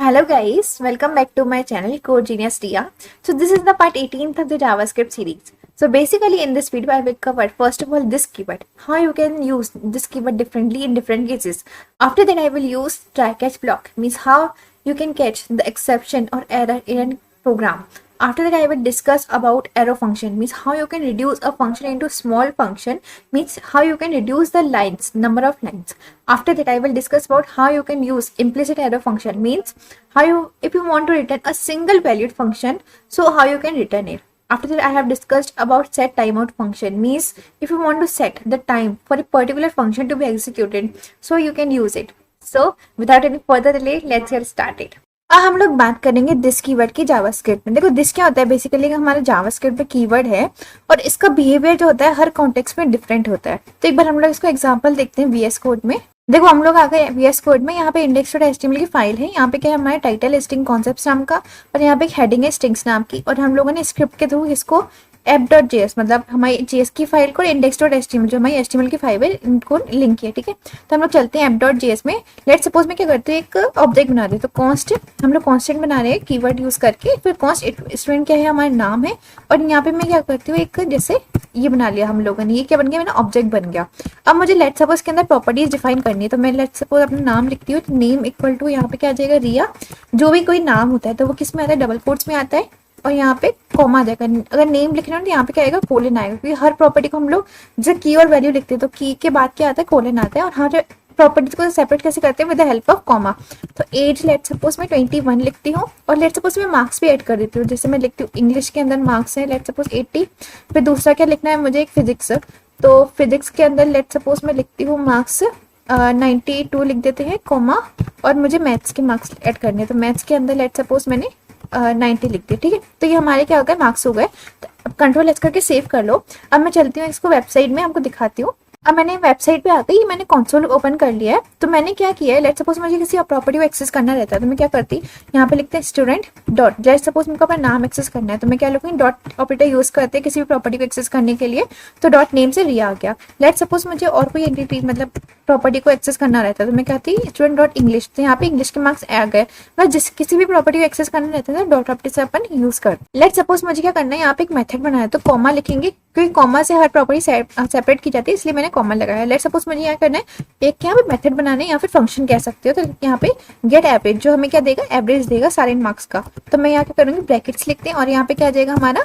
Hello guys, welcome back to my channel Code Genius Tia. So this is the part 18th of the JavaScript series. So basically in this video I will cover first of all this keyword, how you can use this keyword differently in different cases. After that I will use try catch block, means how you can catch the exception or error in a program. After that I will discuss about arrow function, means how you can reduce a function into small function, means how you can reduce the lines, number of lines. After that I will discuss about how you can use implicit arrow function, means how you, if you want to return a single valued function, so how you can return it. After that I have discussed about set timeout function, means if you want to set the time for a particular function to be executed, so you can use it. So without any further delay, let's get started. अब हम लोग बात करेंगे this keyword की JavaScript में। देखो this क्या होता है, बेसिकली हमारे जावास्क्रिप्ट में कीवर्ड है और इसका बिहेवियर जो होता है हर कॉन्टेक्स्ट में डिफरेंट होता है। तो एक बार हम लोग इसको एग्जांपल देखते हैं वीएस कोड में। देखो हम लोग आ गए वीएस कोड में, यहाँ पे index.html की फाइल है। यहाँ पे क्या है, हमारा टाइटल स्ट्रिंग कॉन्सेप्ट्स नाम का और यहाँ पे एक हेडिंग है स्ट्रिंग्स नाम की, और हम लोगों ने स्क्रिप्ट के थ्रू इसको app.js मतलब हमारी जेएस की फाइल को index.html जो हमारी html की फाइल है इनको लिंक किया। ठीक है, तो हम लोग चलते हैं app.js में। लेट्स सपोज मैं क्या करती हूँ, एक ऑब्जेक्ट बना रही हूँ। तो कॉन्स्ट हम लोग कॉन्स्टेंट बना रहे हैं कीवर्ड यूज करके, फिर कॉन्स्ट स्टूडेंट क्या है हमारा नाम है, और यहाँ पे मैं क्या करती हूँ, एक जैसे ये बना लिया हम लोगों ने। ये क्या बन गया, मेरा ऑब्जेक्ट बन गया। अब मुझे लेट्स सपोज के अंदर प्रॉपर्टीज डिफाइन करनी है, तो मैं लेट्स सपोज अपना नाम लिखती हूँ, नेम इक्वल टू यहाँ पे क्या आ जाएगा रिया। जो भी कोई नाम होता है तो वो किस में आता है, डबल कोट्स में आता है, और यहाँ पे कॉमा आ जाएगा। अगर नेम लिखना है तो यहाँ पे क्या आएगा, कोलन आएगा, क्योंकि हर प्रॉपर्टी को हम लोग जैसे की और वैल्यू लिखते हैं तो की के बाद क्या आता है, कोलन आता है। और हर प्रॉपर्टीज को सेपरेट कैसे करते हैं, with the help of comma. तो एज लेट सपोज मैं 21 लिखती हूँ, और लेट सपोज मैं मार्क्स भी ऐड कर देती हूँ। जैसे मैं लिखती हूँ इंग्लिश के अंदर मार्क्स है लेट सपोज 80, फिर दूसरा क्या लिखना है मुझे, एक फिजिक्स। तो फिजिक्स के अंदर लेट सपोज मैं लिखती हूँ मार्क्स 92 लिख देते हैं कॉमा, और मुझे मैथ्स के मार्क्स ऐड करने हैं। तो मैथ्स के अंदर लेट सपोज मैंने 90 लिख दिया। ठीक है, तो ये हमारे क्या हो गए, मार्क्स हो गए। तो अब कंट्रोल एस करके सेव कर लो। अब मैं चलती हूँ इसको वेबसाइट में, आपको दिखाती हूँ। अब मैंने वेबसाइट पे आ गई, मैंने कंसोल ओपन कर लिया है। तो मैंने क्या किया है, लेट सपोज मुझे किसी प्रॉपर्टी को एक्सेस करना रहता है, तो मैं क्या करती, यहाँ पे लिखते हैं स्टूडेंट डॉट, लेट सपोज मुझको अपना नाम एक्सेस करना है, तो मैं क्या लिखूंगी, डॉट ऑपरेटर यूज करते हैं किसी भी प्रॉपर्टी को एक्सेस करने के लिए। तो डॉट नेम से रिया आ गया। लेट सपोज मुझे और कोई एंटिटी मतलब प्रॉपर्टी को एक्सेस करना रहता है, तो मैं कहती स्टूडेंट डॉट इंग्लिश, तो यहाँ पे इंग्लिश के मार्क्स आ गए। मतलब जिस किसी भी प्रॉपर्टी को एक्सेस करना रहता है तो डॉट ऑपरेटर से अपन यूज कर। लेट सपोज मुझे क्या करना है, यहाँ पे एक मेथड बनाया है, तो कॉमा लिखेंगे, क्योंकि कॉमा से हर प्रॉपर्टी सेपरेट की जाती है, इसलिए मैंने कॉमा लगाया। लेट सपोज मुझे यहाँ करना है, एक क्या मेथड बनाना है या फिर फंक्शन कह सकते हो। तो यहाँ पे गेट एवरेज, जो हमें क्या देगा, एवरेज देगा सारे मार्क्स का। तो मैं यहाँ क्या करूँगी, ब्रैकेट्स लिखते हैं, और यहाँ पे क्या आ जाएगा हमारा,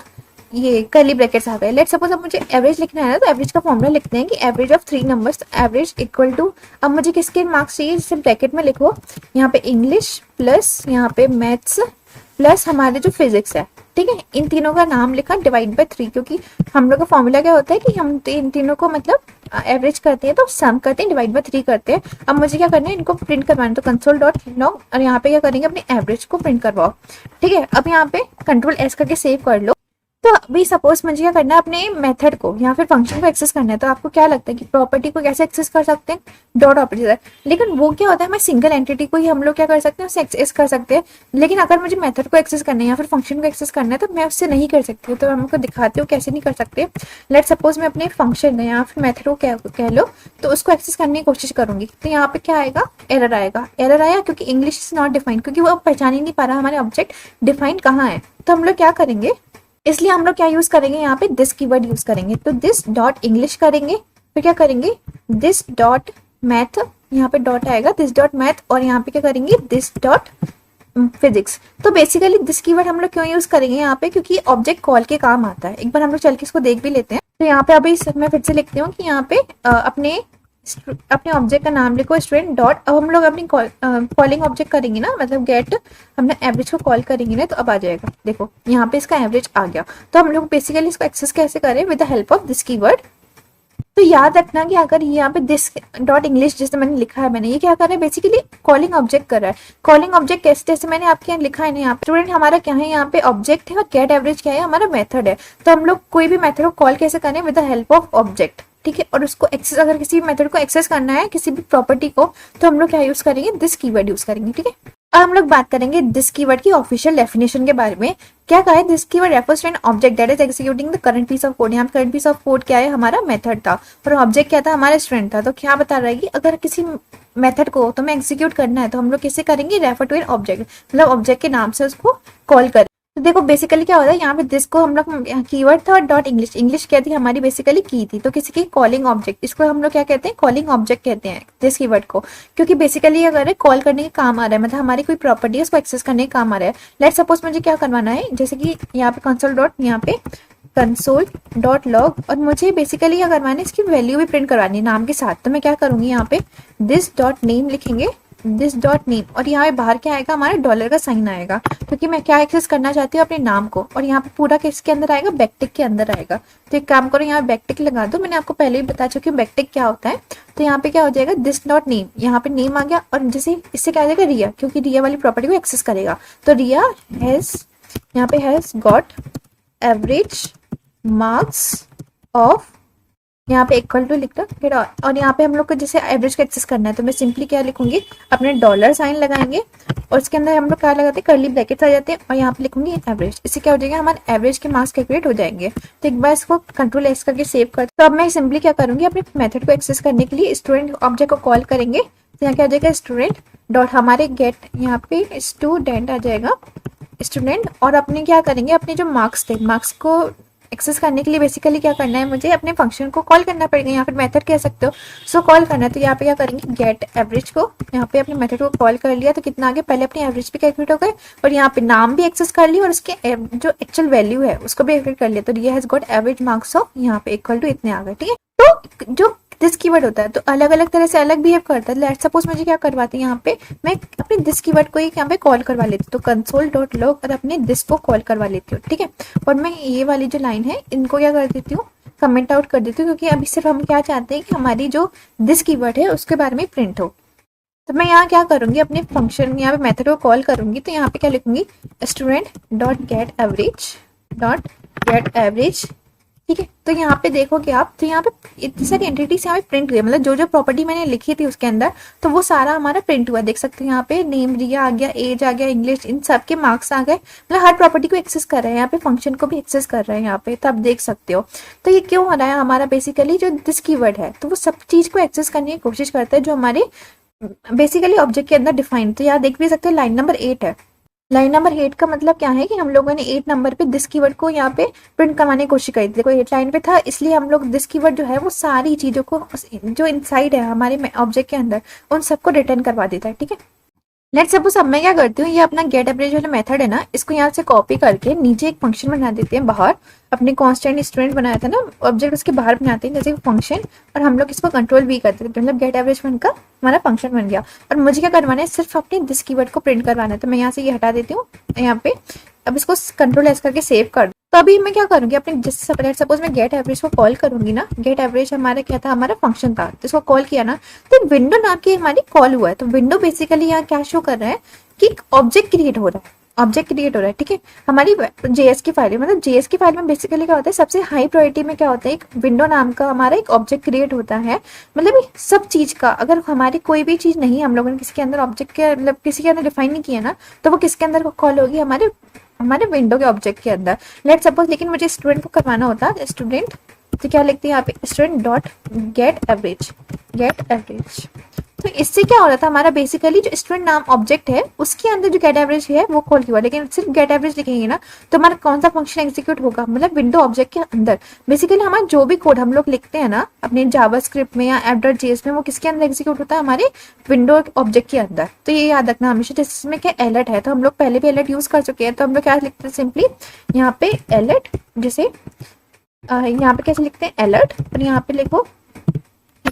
ये कर्ली ब्रैकेट्स आ गए। लेट सपोज अब मुझे एवरेज लिखना है ना, तो एवरेज का फॉर्मूला लिखते हैं कि average of 3 numbers, average equal to, अब मुझे किसके मार्क्स चाहिए, जैसे ब्रैकेट में लिखो यहाँ पे इंग्लिश प्लस यहाँ पे मैथ्स प्लस हमारे जो फिजिक्स है। ठीक है, इन तीनों का नाम लिखा डिवाइड बाय 3, क्योंकि हम लोग का फॉर्मूला क्या होता है कि हम इन तीनों को मतलब एवरेज करते हैं तो सम करते हैं, डिवाइड बाय 3 करते हैं। अब मुझे क्या करना है, इनको प्रिंट करवाना है, तो कंसोल डॉट लॉग, और यहाँ पे क्या करेंगे, अपने एवरेज को प्रिंट करवाओ। ठीक है, अब यहाँ पे कंट्रोल एस करके सेव कर लो। तो अभी सपोज मुझे क्या करना है, अपने मेथड को या फिर फंक्शन को एक्सेस करना है। तो आपको क्या लगता है कि प्रॉपर्टी को कैसे एक्सेस कर सकते हैं, डॉट ऑपरेटर। लेकिन वो क्या होता है, हमें सिंगल एंटिटी को ही हम लोग क्या कर सकते हैं, उससे एक्सेस कर सकते हैं। लेकिन अगर मुझे मेथड को एक्सेस करना है या फिर फंक्शन को एक्सेस करना है तो मैं उससे नहीं कर सकती हूँ। तो मैं आपको दिखाती हूँ कैसे नहीं कर सकते। लेट सपोज मैं अपने फंक्शन या फिर मेथड को कह लो, तो उसको एक्सेस करने की कोशिश करूंगी। तो यहाँ पे क्या आएगा, एरर आएगा। एरर आया क्योंकि इंग्लिश इज नॉट डिफाइंड, क्योंकि वो पहचान ही नहीं पा रहा हमारे ऑब्जेक्ट डिफाइंड कहाँ है। तो हम लोग क्या करेंगे, इसलिए हम लोग क्या यूज करेंगे, यहाँ पे दिस कीवर्ड यूज करेंगे। तो दिस डॉट इंग्लिश करेंगे, फिर क्या करेंगे, दिस डॉट मैथ, यहाँ पे डॉट आएगा दिस डॉट मैथ, और यहाँ पे क्या करेंगे, दिस डॉट फिजिक्स। तो बेसिकली दिस कीवर्ड हम लोग क्यों यूज करेंगे यहाँ पे, क्योंकि ऑब्जेक्ट कॉल के काम आता है। एक बार हम लोग चल के इसको देख भी लेते हैं। तो यहाँ पे अभी मैं फिर से लिखती हूँ कि यहाँ पे अपने ऑब्जेक्ट का नाम लिखो स्टूडेंट डॉट। अब हम लोग अपनी कॉलिंग ऑब्जेक्ट करेंगे ना, मतलब गेट, हमने एवरेज को कॉल करेंगे ना, तो अब आ जाएगा। देखो यहाँ पे इसका एवरेज आ गया। तो हम लोग बेसिकली इसको एक्सेस कैसे करें, with the help of this keyword. तो याद रखना कि अगर यहाँ पे दिस डॉट इंग्लिश जैसे मैंने लिखा है, मैंने ये क्या कर रहा है, बेसिकली कॉलिंग ऑब्जेक्ट कर रहा है। कॉलिंग ऑब्जेक्ट कैसे, जैसे मैंने आपके यहाँ लिखा है ना, यहाँ पे स्टूडेंट हमारा क्या है, यहाँ पे ऑब्जेक्ट है, और गेट एवरेज क्या है, हमारा मेथड है। तो हम लोग कोई भी मेथड को कॉल कैसे करें, with the help of object. ठीक है, और उसको एक्सेस, अगर किसी भी मेथड को एक्सेस करना है किसी भी प्रॉपर्टी को, तो हम लोग क्या यूज करेंगे, दिस कीवर्ड यूज करेंगे। ठीक है। अब हम लोग बात करेंगे दिस कीवर्ड की ऑफिशियल डेफिनेशन के बारे में। क्या कहा है, this keyword refers to an object that is executing the current piece of code. यहाँ पे करंट पीस ऑफ कोड क्या है, हमारा मेथड था, और ऑब्जेक्ट क्या था, हमारा स्टूडेंट था। तो क्या बता रहा है कि अगर किसी मेथड को तो मैं एग्जीक्यूट करना है तो हम लोग किससे करेंगे, रेफर टू एन ऑब्जेक्ट, मतलब ऑब्जेक्ट के नाम से उसको कॉल करें। तो देखो बेसिकली क्या होता है, यहाँ पे दिस को हम लोग कीवर्ड था और डॉट इंग्लिश, इंग्लिश क्या थी हमारी बेसिकली की थी, तो किसी की कॉलिंग ऑब्जेक्ट, इसको हम लोग क्या कहते हैं, कॉलिंग ऑब्जेक्ट कहते हैं दिस कीवर्ड को, क्योंकि बेसिकली अगर कॉल करने के काम आ रहा है, मतलब हमारी कोई प्रॉपर्टी है उसको एक्सेस करने के काम आ रहा है। लेट सपोज मुझे क्या करवाना है, जैसे कि यहाँ पे कंसोल डॉट, यहाँ पे कंसोल डॉट लॉग, और मुझे बेसिकली क्या करवाना है, इसकी वैल्यू भी प्रिंट करवानी है नाम के साथ। तो मैं क्या करूंगी, यहाँ पे दिस डॉट नेम लिखेंगे, दिस डॉट नेम, और यहाँ पे बाहर क्या आएगा, हमारा डॉलर का साइन आएगा, क्योंकि मैं क्या एक्सेस करना चाहती हूँ, अपने नाम को। और यहाँ पे पूरा किसके अंदर आएगा, बैकटिक के अंदर आएगा। तो एक काम करो, यहाँ बैकटिक लगा दो, मैंने आपको पहले ही बता चुकी हूँ बैकटिक क्या होता है। तो यहाँ पे क्या हो जाएगा, दिस डॉट नेम, यहाँ पे नेम आ गया, और जैसे इससे क्या आ जाएगा, रिया, क्योंकि रिया वाली प्रॉपर्टी को एक्सेस करेगा। तो रिया हैज, यहाँ पे has got average marks of, यहाँ पे इक्वल टू लिख दो फिर, और यहाँ पे हम लोग को जैसे एवरेज का एक्सेस करना है, तो मैं सिंपली क्या लिखूंगी, अपने डॉलर साइन लगाएंगे, और उसके अंदर हम लोग क्या लगाते हैं, कर्ली ब्रैकेट्स आ जाते हैं, और यहाँ पे लिखूंगी एवरेज। इससे क्या हो जाएगा, हमारे एवरेज के मार्क्स कैलकुलेट हो जाएंगे। तो एक बार इसको कंट्रोल एस करके सेव कर, तो अब मैं सिंपली क्या करूंगी, अपने मेथड को एक्सेस करने के लिए स्टूडेंट ऑब्जेक्ट को कॉल करेंगे। तो यहाँ क्या हो जाएगा, स्टूडेंट डॉट हमारे गेट, यहाँ पे स्टूडेंट आ जाएगा, स्टूडेंट, और अपने क्या करेंगे, अपने जो मार्क्स थे, मार्क्स को एक्सेस करने के लिए बेसिकली क्या करना है, मुझे अपने फंक्शन को कॉल करना पड़ेगा, या फिर मेथड कह सकते हो, सो कॉल करना है। तो यहाँ पे क्या करेंगे, गेट एवरेज को, यहाँ पे अपने मेथड को कॉल कर लिया, तो कितना आगे, पहले अपनी एवरेज भी कैलकुलेट हो गए, और यहाँ पे नाम भी एक्सेस कर लिया, और उसके जो एक्चुअल वैल्यू है उसको भी कैलकुलेट कर लिया। तो ये has got average marks of, यहाँ पे इक्वल टू इतने आ गए, ठीक है। तो जो दिस कीवर्ड होता है तो अलग अलग तरह से अलग बिहेव करता है। लेट्स सपोज मुझे क्या करवाती है, यहाँ पे मैं अपने दिस कीवर्ड को ही यहाँ पे कॉल करवा लेती हूँ, तो कंसोल डॉट लॉग, और अपने दिस को कॉल करवा लेती हूँ, ठीक है। और मैं ये वाली जो लाइन है इनको क्या कर देती हूँ, कमेंट आउट कर देती हूँ, क्योंकि अभी सिर्फ हम क्या चाहते हैं कि हमारी जो दिस कीवर्ड है उसके बारे में प्रिंट हो। तो मैं यहाँ क्या करूंगी, अपने फंक्शन यहाँ पे मेथड को कॉल करूंगी, तो यहाँ पे क्या लिखूंगी, स्टूडेंट डॉट गेट एवरेज, ठीक है। तो यहाँ पे देखोगे आप, तो यहाँ पे इतनी सारी एंटिटीज यहाँ पे प्रिंट हुई, मतलब जो जो प्रॉपर्टी मैंने लिखी थी उसके अंदर, तो वो सारा हमारा प्रिंट हुआ, देख सकते हैं यहाँ पे नेम रिया आ गया, एज आ गया, इंग्लिश, इन सब के मार्क्स आ गए, मतलब हर प्रॉपर्टी को एक्सेस कर रहे हैं, यहाँ पे फंक्शन को भी एक्सेस कर रहे हैं यहाँ पे, तो आप देख सकते हो। तो ये क्यों हो रहा है, हमारा बेसिकली जो दिस कीवर्ड है तो वो सब चीज को एक्सेस करने की कोशिश करता है जो हमारे बेसिकली ऑब्जेक्ट के अंदर डिफाइन। तो यहाँ देख भी सकते हो लाइन नंबर 8 है, लाइन नंबर 8 का मतलब क्या है कि हम लोगों ने 8 नंबर पे दिस कीवर्ड को यहाँ पे प्रिंट करवाने की कोशिश करी थी। देखो 8 लाइन पे था, इसलिए हम लोग दिस कीवर्ड जो है वो सारी चीजों को जो इनसाइड है हमारे ऑब्जेक्ट के अंदर उन सबको रिटर्न करवा देता है, ठीक है। लेट्स सपोज अब मैं क्या करती हूँ, ये अपना गेट एवरेज वाला मेथड है ना, इसको यहाँ से कॉपी करके नीचे एक फंक्शन बना देते हैं बाहर, अपने कांस्टेंट स्टूडेंट बनाया था ना ऑब्जेक्ट, उसके बाहर बनाते हैं जैसे फंक्शन, और हम लोग इसको कंट्रोल भी करते थे, मतलब गेट एवरेज वन का हमारा फंक्शन बन गया। और मुझे क्या करवाना है, सिर्फ अपने दिस कीवर्ड को प्रिंट करवाना है। तो मैं यहाँ से ये हटा देती हूँ यहाँ पे, अब इसको कंट्रोल एस करके सेव कर। तो अभी मैं क्या करूंगी, अपने जैसे सपोज मैं गेट एवरेज को कॉल करूंगी ना, गेट एवरेज हमारा क्या था, हमारा फंक्शन था, तो इसको कॉल किया ना, तो विंडो नाम की हमारी कॉल हुआ है। तो विंडो बेसिकली यहाँ क्या शो कर रहा है कि ऑब्जेक्ट क्रिएट हो रहा है, ऑब्जेक्ट क्रिएट हो रहा है, ठीक है। हमारी जेएस की फाइल, मतलब जेएस की फाइल में बेसिकली क्या होता है, सबसे हाई प्रायोरिटी में क्या होता है, एक विंडो नाम का हमारा एक ऑब्जेक्ट क्रिएट होता है। मतलब सब चीज का, अगर हमारी कोई भी चीज नहीं हम लोगों ने किसी के अंदर ऑब्जेक्ट के मतलब किसी के अंदर डिफाइन नहीं किया ना, तो वो किसके अंदर कॉल होगी, हमारे विंडो के ऑब्जेक्ट के अंदर। लेट सपोज लेकिन मुझे स्टूडेंट को करवाना होता है, स्टूडेंट, तो क्या लिखते हैं यहाँ पे, स्टूडेंट डॉट गेट एवरेज। तो इससे क्या हो रहा था, हमारा बेसिकली जो स्टूडेंट नाम ऑब्जेक्ट है उसके अंदर जो गेट एवरेज है वो कॉल हुआ, लेकिन सिर्फ गेट एवरेज लिखेंगे ना तो हमारा कौन सा फंक्शन एग्जीक्यूट होगा, मतलब विंडो ऑब्जेक्ट के अंदर। बेसिकली हमारा जो भी कोड हम लोग लिखते हैं ना अपने जावास्क्रिप्ट में या app.js में, वो किसके अंदर एग्जीक्यूट होता है, हमारे विंडो ऑब्जेक्ट के अंदर। तो ये याद रखना हमेशा। जिसमें क्या अलर्ट है, तो हम लोग पहले भी अलर्ट यूज कर चुके हैं, तो हम लोग क्या लिखते हैं, सिंपली यहाँ पे अलर्ट, जैसे यहाँ पे कैसे लिखते हैं अलर्ट, और यहाँ पे लिखो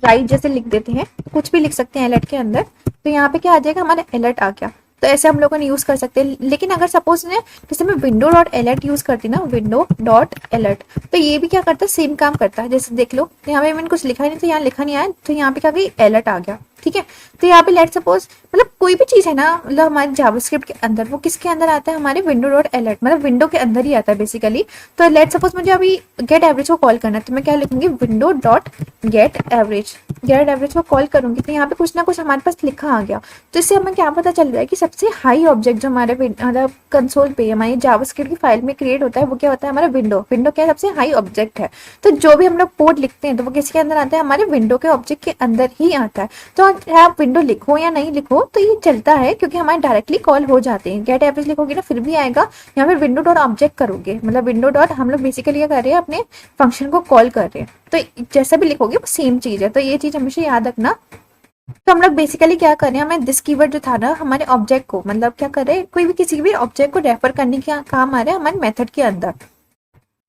राइट जैसे लिख देते हैं, कुछ भी लिख सकते हैं अलर्ट के अंदर। तो यहाँ पे क्या आ जाएगा, हमारा अलर्ट आ गया। तो ऐसे हम लोगों ने यूज कर सकते हैं। लेकिन अगर सपोज ने जैसे मैं विंडो डॉट अलर्ट यूज करती ना, विंडो डॉट अलर्ट, तो ये भी क्या करता है, सेम काम करता है। जैसे देख लो, तो यहाँ पे मैंने कुछ लिखा नहीं, तो यहाँ लिखा नहीं आया, तो यहाँ पे क्या गई, अलर्ट आ गया, ठीक है। तो यहाँ पे लेट सपोज मतलब कोई भी चीज है ना, मतलब हमारे जावास्क्रिप्ट के अंदर, वो किसके अंदर आता है, हमारे विंडो डॉट अलर्ट, मतलब विंडो के अंदर ही आता है बेसिकली। तो लेट सपोज मुझे अभी गेट एवरेज को कॉल करना है, तो मैं क्या लिखूंगी, window dot get average. Get average को कॉल करूंगी तो यहाँ पे कुछ ना कुछ हमारे पास लिखा आ गया। तो इससे हमें क्या पता चल रहा है कि सबसे हाई ऑब्जेक्ट जो हमारे मतलब कंसोल पे हमारी जावास्क्रिप्ट की फाइल में क्रिएट होता है वो क्या होता है, हमारा विंडो। विंडो क्या सबसे हाई ऑब्जेक्ट है। तो जो भी हम लोग कोड लिखते हैं तो वो किसके अंदर आता है, हमारे विंडो के ऑब्जेक्ट के अंदर ही आता है। तो आप विंडो लिखो या नहीं लिखो तो ये चलता है, क्योंकि हमारे डायरेक्टली कॉल हो जाते हैं। गेट एवरेज लिखोगे ना फिर भी आएगा, यहाँ पे विंडो डॉट ऑब्जेक्ट करोगे, मतलब विंडो डॉट हम लोग बेसिकली क्या कर रहे हैं, अपने फंक्शन को कॉल कर रहे हैं। तो जैसा भी लिखोगे वो सेम चीज है, तो ये चीज हमेशा याद रखना। तो हम लोग बेसिकली क्या कर रहे हैं, हमें दिस कीवर्ड जो था ना हमारे ऑब्जेक्ट को, मतलब क्या कर रहे हैं, कोई भी किसी भी ऑब्जेक्ट को रेफर करने का काम आ रहा है हमारे मेथड के अंदर।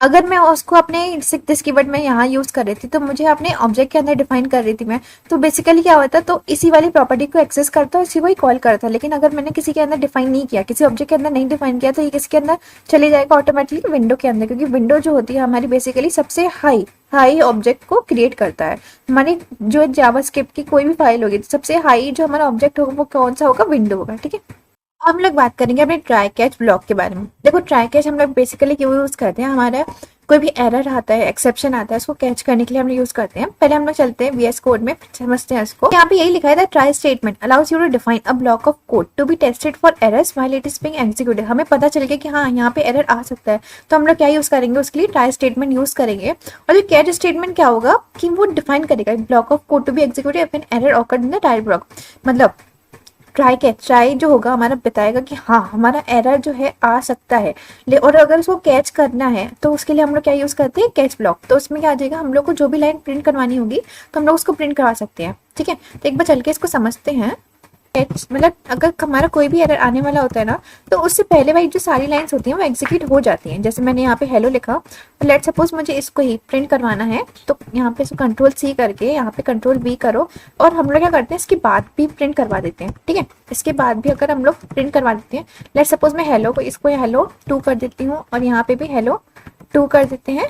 अगर मैं उसको अपने दिस कीवर्ड में यहाँ यूज कर रही थी तो मुझे अपने ऑब्जेक्ट के अंदर डिफाइन कर रही थी मैं, तो बेसिकली क्या होता है, तो इसी वाली प्रॉपर्टी को एक्सेस करता और इसी को ही कॉल करता है। लेकिन अगर मैंने किसी के अंदर डिफाइन नहीं किया, किसी ऑब्जेक्ट के अंदर नहीं डिफाइन किया, तो ये किसके अंदर चले जाएगा ऑटोमेटिकली, विंडो के अंदर। क्योंकि विंडो जो होती है हमारी बेसिकली सबसे हाई ऑब्जेक्ट को क्रिएट करता है। हमारी जो जावास्क्रिप्ट की कोई भी फाइल होगी तो सबसे हाई जो हमारा ऑब्जेक्ट होगा वो कौन सा होगा, विंडो होगा। ठीक है, हम लोग बात करेंगे अपने ट्राई कैच ब्लॉक के बारे में। देखो ट्राई कैच हम लोग बेसिकली क्यों यूज करते हैं, हमारा कोई भी एरर आता है, एक्सेप्शन आता है, उसको कैच करने के लिए हम लोग यूज करते हैं। पहले हम लोग चलते हैं VS कोड में, समझते हैं इसको। यहाँ पे यही लिखा है, try statement allows you to define a block of code to be tested for errors while it is being executed. हमें पता चल गया कि हाँ यहाँ पे एरर आ सकता है, तो हम लोग क्या यूज करेंगे, उसके लिए ट्राई स्टेटमेंट यूज करेंगे। और जो कैच स्टेटमेंट क्या होगा कि वो डिफाइन करेगा block of code to be executed when error occurred in the try block. मतलब ट्राई जो होगा हमारा बताएगा कि हाँ हमारा एरर जो है आ सकता है, और अगर उसको कैच करना है तो उसके लिए हम लोग क्या यूज करते हैं, कैच ब्लॉक। तो उसमें क्या आ जाएगा, हम लोग को जो भी लाइन प्रिंट करवानी होगी तो हम लोग उसको प्रिंट करवा सकते हैं। ठीक है, तो एक बार चल के इसको समझते हैं। मतलब अगर हमारा कोई भी एरर आने वाला होता है ना, तो उससे पहले भाई जो सारी लाइंस होती हैं वो एग्जीक्यूट हो जाती हैं। जैसे मैंने यहाँ पे हेलो लिखा, तो लेट सपोज मुझे इसको ही प्रिंट करवाना है, तो यहाँ पे इसको कंट्रोल-C करके यहाँ पे कंट्रोल-V करो, और हम लोग क्या करते हैं इसके बाद भी प्रिंट करवा देते हैं। ठीक है, इसके बाद भी अगर हम लोग प्रिंट करवा देते हैं, लेट सपोज मैं हेलो को इसको हेलो 2 कर देती हूँ, और यहाँ पे भी हेलो 2 कर देते हैं,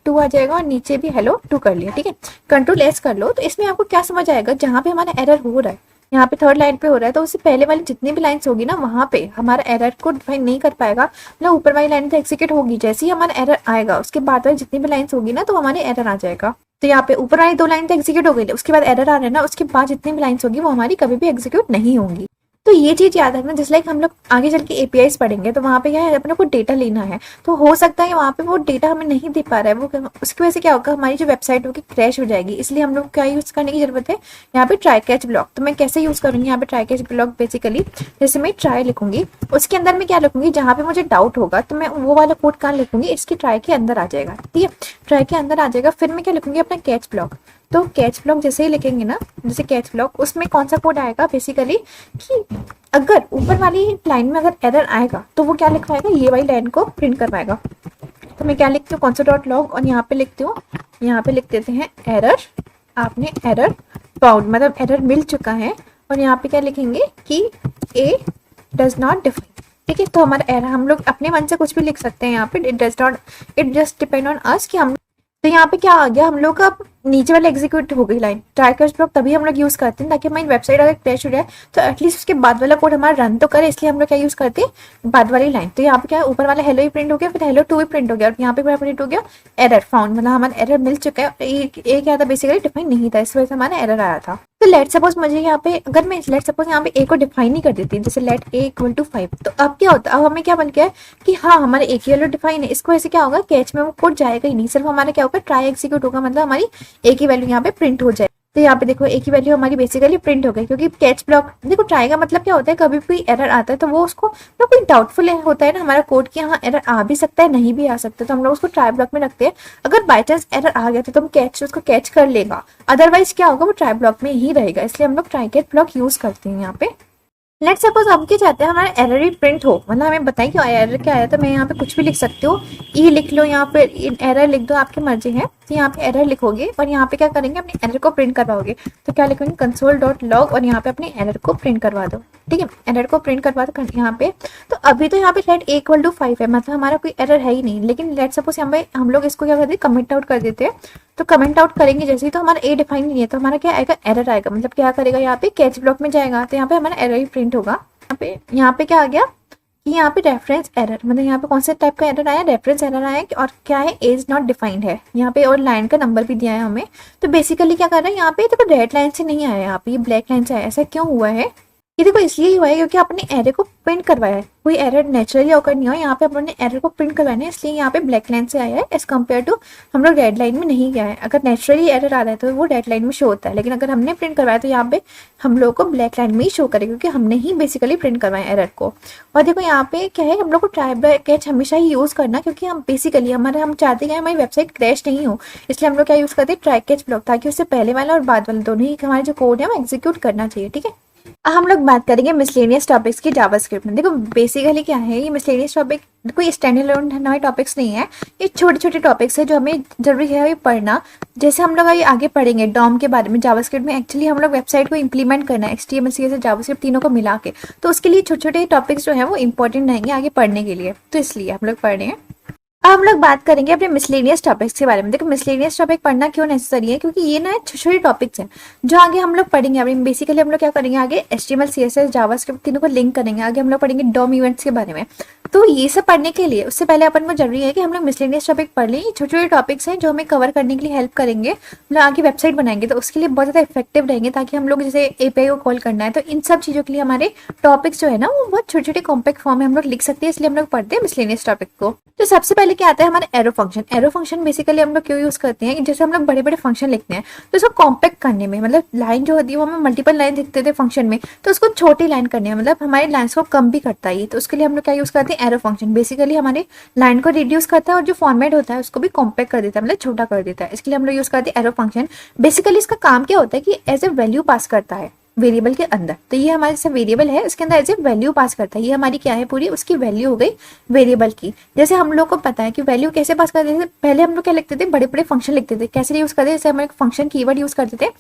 2 आ जाएगा, और नीचे भी हेलो 2 कर लिया। ठीक है, कंट्रोल-S कर लो, तो इसमें आपको क्या समझ आएगा, जहाँ पे हमारा एरर हो रहा है, यहाँ पे थर्ड लाइन पे हो रहा है, तो उससे पहले वाली जितनी भी लाइंस होगी ना वहां पे हमारा एरर को डिफाइन नहीं कर पाएगा ना, ऊपर वाली लाइन तो एग्जीक्यूट होगी। जैसे ही हमारा एरर आएगा उसके बाद वाली जितनी भी लाइंस होगी ना तो हमारे एरर आ जाएगा। तो यहाँ पे ऊपर वाली 2 लाइन तो एग्जीक्यूट हो गई, उसके बाद एरर आ रहा है ना, उसके बाद जितनी भी लाइंस होगी वो हमारी कभी भी एग्जीक्यूट नहीं होंगी। तो ये चीज याद रखना। जैसे लाइक हम लोग आगे चल के एपीआईज पढ़ेंगे तो वहाँ पे क्या है, अपने को डेटा लेना है, तो हो सकता है वहाँ पे वो डेटा हमें नहीं दे पा रहा है, वो उसकी वजह से क्या होगा, हमारी जो वेबसाइट होगी क्रैश हो जाएगी। इसलिए हम लोग क्या यूज करने की जरूरत है, यहाँ पे ट्राई कैच ब्लॉक। तो मैं कैसे यूज करूंगी यहाँ पे ट्राई कैच ब्लॉक, बेसिकली जैसे मैं ट्राई लिखूंगी उसके अंदर में क्या लिखूंगी, जहाँ पे मुझे डाउट होगा तो मैं वो वाला कोड कहाँ लिखूंगी, इसकी ट्राई के अंदर आ जाएगा। ठीक है, ट्राई के अंदर आ जाएगा, फिर मैं क्या लिखूंगी, अपना कैच ब्लॉक। तो कैच ब्लॉक जैसे ही लिखेंगे ना, जैसे कैच ब्लॉक, उसमें कौन सा कोड आएगा बेसिकली कि अगर ऊपर वाली लाइन में अगर एरर आएगा तो वो क्या लिखवाएगा, ये वाली लाइन को प्रिंट करवाएगा। तो मैं क्या लिखती हूँ, कौन सा डॉट लॉग, और यहाँ पे लिखती हूँ, यहाँ पे लिख देते हैं एरर, आपने एरर फाउंड, मतलब एरर मिल चुका है। और यहाँ पे क्या लिखेंगे कि ए डज नॉट डिफाइन। ठीक है, तो हमारा एरर, हम लोग अपने मन से कुछ भी लिख सकते हैं यहाँ पे, it does not, it just depend on us कि हम। तो यहाँ पे क्या आ गया, हम लोग का नीचे वाला एग्जीक्यूट हो गई लाइन। ट्राई कैच ब्लॉक तभी हम लोग यूज करते हैं ताकि हमारी वेबसाइट अगर क्रैश हो जाए तो एटलीस्ट उसके बाद वाला कोड हमारा रन तो करे, इसलिए हम लोग क्या यूज करते हैं, बाद वाली लाइन। तो यहाँ पे क्या है, ऊपर वाला हेलो ही प्रिंट हो गया, फिर हेलो 2 ही प्रिंट हो गया, और यहाँ पे क्या प्रिंट हो गया, एरर फाउंड, मतलब हमारा एरर मिल चुका है। ये क्या था, बेसिकली डिफाइन नहीं था, इस वजह से हमारा एरर आया था। तो लेट सपोज मुझे यहाँ पे, अगर मैं लेट सपोज यहाँ पे ए को डिफाइन नहीं कर देती, जैसे लेट ए इक्वल टू 5, तो अब क्या होता है, अब हमें क्या बन गया है कि हाँ हमारे ए की वैल्यू डिफाइन है, इसको ऐसे क्या होगा, कैच में वो कोड जाएगा ही नहीं, सिर्फ हमारा क्या होगा, ट्राई एग्जीक्यूट होगा, मतलब हमारी ए की वैल्यू यहाँ पे प्रिंट हो जाए। तो यहाँ पे देखो ए की वैल्यू हमारी बेसिकली प्रिंट हो गई, क्योंकि कैच ब्लॉक, देखो ट्राई का मतलब क्या होता है, कभी कोई एरर आता है तो वो उसको ना, कोई डाउटफुल होता है ना हमारा कोड की, हाँ एरर आ भी सकता है नहीं भी आ सकता है, तो हम लोग उसको ट्राई ब्लॉक में रखते हैं। अगर बाई चांस एरर आ गया तो हम कैच, उसको कैच कर लेगा, अदरवाइज क्या होगा, वो ट्राई ब्लॉक में ही रहेगा, इसलिए हम लोग ट्राई कैच ब्लॉक यूज करते हैं यहाँ पे। लेट सपोज हम क्या चाहते हैं, हमारा एरर ही प्रिंट हो, मतलब हमें बताएं कि एरर क्या आया, तो मैं यहाँ पे कुछ भी लिख सकती हूँ, ई लिख लो, यहाँ पे एरर लिख दो, आपकी मर्जी है। तो यहाँ पे एरर लिखोगे और यहाँ पे क्या करेंगे, अपने एरर को प्रिंट करवाओगे, तो क्या लिखेंगे, कंसोल डॉट लॉग, और यहाँ पे अपने एरर को प्रिंट करवा दो। ठीक है, एरर को प्रिंट करवा दो यहाँ पे। तो अभी तो यहाँ पे लेट ए इक्वल टू 5 है, मतलब हमारा कोई एरर है ही नहीं, लेकिन लेट सपोज यहाँ पे हम लोग इसको क्या करते हैं, कमेंट आउट कर देते हैं। तो कमेंट आउट करेंगे जैसे ही, तो हमारा ए डिफाइन नहीं है, तो हमारा क्या आएगा, एरर आएगा, मतलब क्या करेगा, यहाँ पे कैच ब्लॉक में जाएगा, तो यहाँ पे हमारा एरर ही प्रिंट होगा। यहाँ पे क्या आ गया कि यहाँ पे रेफरेंस एरर, मतलब यहाँ पे कौन से टाइप का एरर आया, रेफरेंस एरर आया और क्या है, एज नॉट डिफाइंड है यहाँ पे, और लाइन का नंबर भी दिया है हमें। तो बेसिकली क्या कर रहा है यहाँ पे, देखो रेड लाइन से नहीं आया, यहाँ पे ये ब्लैक लाइन से आया। ऐसा क्यों हुआ है, ये देखो इसलिए हुआ है क्योंकि आपने एरर को प्रिंट करवाया है, कोई एरर नेचुरली ओकर नहीं हुआ, यहाँ पे अपने एरर को प्रिंट करवाना है, इसलिए यहाँ पे ब्लैक लाइन से आया है एज कम्पेयर टू हम लोग रेड लाइन में नहीं गया है। अगर नेचुरली एरर आ रहा है तो वो रेड लाइन में शो होता है, लेकिन अगर हमने प्रिंट करवाया तो यहाँ पे हम लोग को ब्लैक लाइन में ही शो करेगा क्योंकि हमने ही बेसिकली प्रिंट करवाया एरर को। और देखो यहाँ पे क्या है, हम लोग को ट्राई कैच हमेशा ही यूज करना, क्योंकि हम बेसिकली हम चाहते हैं हमारी वेबसाइट क्रैश नहीं हो, इसलिए हम लोग क्या यूज करते हैं, ट्राई कैच ब्लॉक, ताकि उससे पहले वाला और बाद वाला दोनों ही हमारे जो कोड है वो एग्जीक्यूट करना चाहिए। ठीक है, हम लोग बात करेंगे मिसलेनियस टॉपिक्स की जावास्क्रिप्ट में। देखो बेसिकली क्या है, ये मिसलेनियस टॉपिक कोई स्टैंड अलोन हमारे टॉपिक्स नहीं है, ये छोटे छोटे टॉपिक्स है जो हमें जरूरी है ये पढ़ना। जैसे हम लोग अभी आगे पढ़ेंगे डॉम के बारे में, जावास्क्रिप्ट में एक्चुअली हम लोग वेबसाइट को इंप्लीमेंट करना है HTML CSS जावास्क्रिप्ट तीनों को मिला के, तो उसके लिए छोटे छोटे टॉपिक्स जो है वो इंपॉर्टेंट रहेंगे आगे पढ़ने के लिए, तो इसलिए हम लोग पढ़ रहे हैं। अब हम लोग बात करेंगे अपने मिसलेनियस टॉपिक्स के बारे में। देखो मिसलेनियस टॉपिक पढ़ना क्यों नेसेसरी है, क्योंकि ये ना छोटे छोटे टॉपिक्स हैं जो आगे हम लोग पढ़ेंगे। अभी बेसिकली हम लोग क्या करेंगे, आगे HTML CSS जावास्क्रिप्ट तीनों को लिंक करेंगे, आगे हम लोग पढ़ेंगे डॉम इवेंट्स के बारे में। तो ये सब पढ़ने के लिए उससे पहले अपन को जरूरी है कि हम लोग मिसलेनियस टॉपिक पढ़ लें। ये छोटे छोटे टॉपिक्स हैं जो हमें कवर करने के लिए हेल्प करेंगे, मतलब आगे वेबसाइट बनाएंगे तो उसके लिए बहुत ज़्यादा इफेक्टिव रहेंगे, ताकि हम लोग जैसे API को कॉल करना है तो इन सब चीज़ों के लिए हमारे टॉपिक्स जो है ना वो बहुत छोटे छोटे कॉम्पैक्ट फॉर्म में हम लोग लिख सकते हैं, इसलिए हम लोग पढ़ते हैं मिसलेनियस टॉपिक को। तो सबसे पहले क्या आता है हमारा arrow function. Arrow function basically हम लोग क्यों यूज करते हैं, जैसे हम लोग बड़े बड़े फंक्शन लिखते हैं तो उसको कॉम्पैक्ट करने में, मतलब लाइन जो होती है वो हमें मल्टीपल लाइन दिखते थे फंक्शन में, तो उसको छोटी लाइन करने में, मतलब हमारी लाइन्स को कम भी करता है, तो उसके लिए हम लोग क्या यूज करते हैं, एरो फंक्शन। बेसिकली हमारे लाइन को रिड्यूस करता है और जो फॉर्मेट होता है उसको भी कॉम्पैक्ट कर देता है, मतलब छोटा कर देता है, इसके लिए हम लोग यूज करते हैं एरो फंक्शन। बेसिकली इसका काम क्या होता है कि एज ए वैल्यू पास करता है वेरिएबल के अंदर, तो ये हमारे से वेरिएबल है इसके अंदर एज ए वैल्यू पास करता है, ये हमारी क्या है पूरी उसकी वैल्यू हो गई वेरिएबल की। जैसे हम लोग को पता है कि वैल्यू कैसे पास करते थे, पहले हम लोग क्या लिखते थे, बड़े बड़े फंक्शन लिखते थे, कैसे यूज करते थे, जैसे हम एक फंक्शन कीवर्ड यूज करते थे,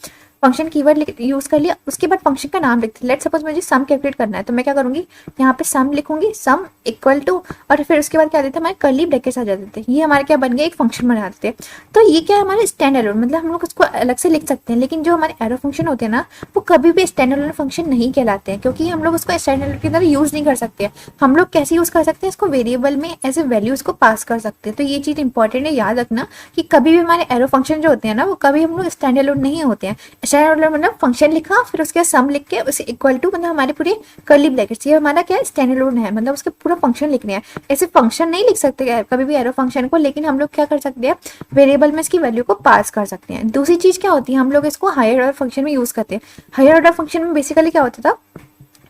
फंक्शन कीवर्ड यूज कर लिया, उसके बाद फंक्शन का नाम लिखते, लेट सपोज मुझे सम कैलकुलेट करना है तो मैं क्या करूंगी, यहाँ पे सम लिखूंगी, सम इक्वल टू, और फिर उसके बाद क्या देते हमारे कर्ली ब्रैकेट्स आ जाते थे, ये हमारे क्या बन गया, एक फंक्शन बना देते। तो ये क्या है हमारे स्टैंड अलोन, मतलब हम लोग उसको अलग से लिख सकते हैं, लेकिन जो हमारे एरो फंक्शन होते हैं ना वो कभी भी स्टैंड अलोन फंक्शन नहीं कहलाते हैं, क्योंकि हम लोग उसको स्टैंड अलोन की तरह यूज नहीं कर सकते। हम लोग कैसे यूज कर सकते हैं, इसको वेरिएबल में एज ए वैल्यू इसको पास कर सकते हैं। तो ये चीज इंपॉर्टेंट है, याद रखना कि कभी भी हमारे एरो फंक्शन जो होते हैं ना वो कभी हम लोग स्टैंड अलोन नहीं होते हैं। स्टैंड अलोन मतलब फंक्शन लिखा फिर उसके सम लिख के उसे इक्वल टू, मतलब हमारे पूरे कर्ली ब्रैकेट्स, ये हमारा क्या है स्टैंड अलोन है, मतलब उसके पूरा फंक्शन लिखने हैं। ऐसे फंक्शन नहीं लिख सकते कभी भी एरो फंक्शन को, लेकिन हम लोग क्या कर सकते हैं, वेरिएबल में इसकी वैल्यू को पास कर सकते हैं। दूसरी चीज क्या होती है, हम लोग इसको हायर ऑर्डर फंक्शन में यूज करते हैं। हायर ऑर्डर फंक्शन में बेसिकली क्या होता था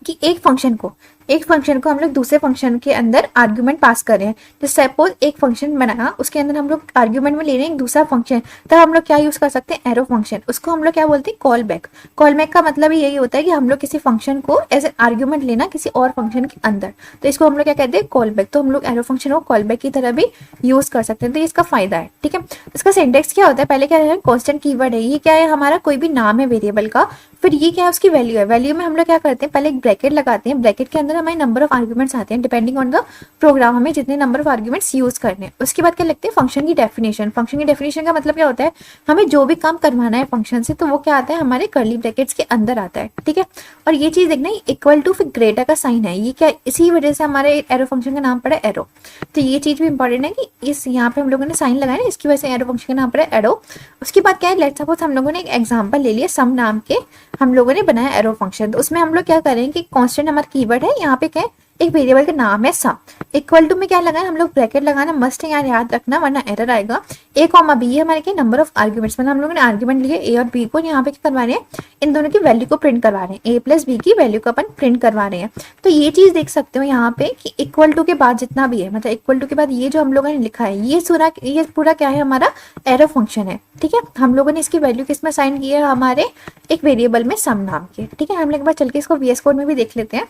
कि एक फंक्शन को हम लोग दूसरे फंक्शन के अंदर आर्ग्यूमेंट पास कर रहे हैं। तो सपोज एक फंक्शन बनाया उसके अंदर हम लोग आर्ग्यूमेंट में ले रहे हैं एक दूसरा फंक्शन, तब हम लोग क्या यूज कर सकते हैं, एरो फंक्शन। उसको हम लोग क्या बोलते हैं, कॉल बैक। कॉल बैक का मतलब यही होता है कि हम लोग किसी फंक्शन को एज ए आर्ग्यूमेंट लेना किसी और फंक्शन के अंदर, तो इसको हम लोग क्या कहते हैं, कॉल बैक। तो हम लोग एरो फंक्शन को कॉल बैक की तरह भी यूज कर सकते हैं, तो इसका फायदा है। ठीक है, इसका सिंटेक्स क्या होता है, पहले क्या है, कांस्टेंट कीवर्ड है, ये क्या है हमारा कोई भी नाम है वेरिएबल का, फिर ये क्या है उसकी वैल्यू है। वैल्यू में हम लोग क्या करते हैं, पहले एक ब्रैकेट लगाते हैं, ब्रैकेट के अंदर हमारे नंबर ऑफ आर्ग्यूमेंट्स आते हैं डिपेंडिंग ऑन द प्रोग्राम, हमें जितने नंबर ऑफ आर्ग्यूमेंट्स यूज करने हैं। उसके बाद क्या लिखते हैं, फंक्शन की डेफिनेशन। फंक्शन की डेफिनेशन का मतलब क्या होता है, हमें जो भी काम करवाना है फंक्शन से तो वो क्या आता है हमारे कर्ली ब्रैकेट्स के अंदर आता है। ठीक है, और ये चीज देखना इक्वल टू फिर ग्रेटर का साइन है, ये क्या इसी वजह से हमारे एरो फंक्शन का नाम पड़ा एरो। तो ये चीज भी इंपॉर्टेंट है कि इस यहाँ पे हम लोगों ने साइन लगाया ना, इसकी वजह से एरो फंक्शन का नाम पड़ा एरो। उसके बाद क्या है, लेट्स सपोज हम लोगों ने एक एग्जांपल ले लिया, सम नाम के हम लोगों ने बनाया एरो फंक्शन। तो उसमें हम लोग क्या करेंगे कि कांस्टेंट हमारा कीवर्ड है, यहाँ पे क्या है एक वेरिएबल का नाम है सम, इक्वल टू में क्या लगाना हम लोग ब्रैकेट लगाना मस्ट है, यार याद रखना वरना एरर आएगा। ए कॉमा बी, ये हमारे क्या नंबर ऑफ आर्ग्यूमेंट्स, मतलब हम लोगों ने आर्ग्यूमेंट लिए ए और बी को, यहाँ पे क्या करवा रहे हैं, इन दोनों की वैल्यू को प्रिंट करवा रहे हैं, ए प्लस बी की वैल्यू को अपन प्रिंट करवा रहे हैं। तो ये चीज देख सकते हो यहाँ पे कि इक्वल टू के बाद जितना भी है, मतलब इक्वल टू के बाद ये जो हम लोगों ने लिखा है ये पूरा क्या है हमारा एरो फंक्शन है। ठीक है, हम लोगों ने इसकी वैल्यू किसमें साइन की है, हमारे एक वेरिएबल में सम नाम के। ठीक है, हम लोग एक बार चल के इसको VS कोड में भी देख लेते हैं।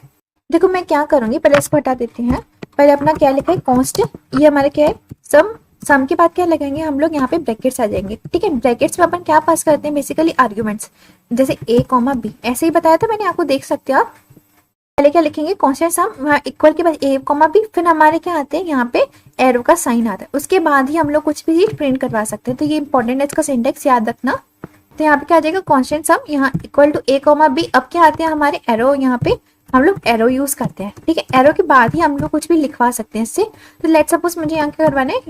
देखो मैं क्या करूंगी, पहले इसको हटा देते हैं। पहले अपना क्या लिखा है, कॉन्स्ट, ये हमारे क्या है सम। सम के बाद क्या लगाएंगे हम लोग, यहाँ पे ब्रैकेट्स आ जाएंगे। ठीक है, ब्रैकेट्स में अपन क्या पास करते हैं, बेसिकली आर्ग्यूमेंट्स, जैसे ए कॉमा बी, ऐसे ही बताया था मैंने आपको, देख सकते हो आप। पहले क्या लिखेंगे, कॉन्स्टेंट सम, इक्वल के बाद ए कॉमा बी, फिर हमारे क्या आते हैं यहाँ पे एरो का साइन आता है, उसके बाद ही हम लोग कुछ भी प्रिंट करवा सकते हैं। तो ये इंपॉर्टेंट है, इसका सिंटेक्स याद रखना। तो यहाँ पे क्या आ जाएगा, कॉन्स्टेंट सम, यहाँ equal to A comma B. अब क्या आते हैं हमारे एरो, यहाँ पे हम लोग एरो यूज करते हैं, ठीक है। एरो के बाद ही हम लोग कुछ भी लिखवा सकते हैं इससे। तो लेट सपोज मुझे यहाँ क्या करवाना है,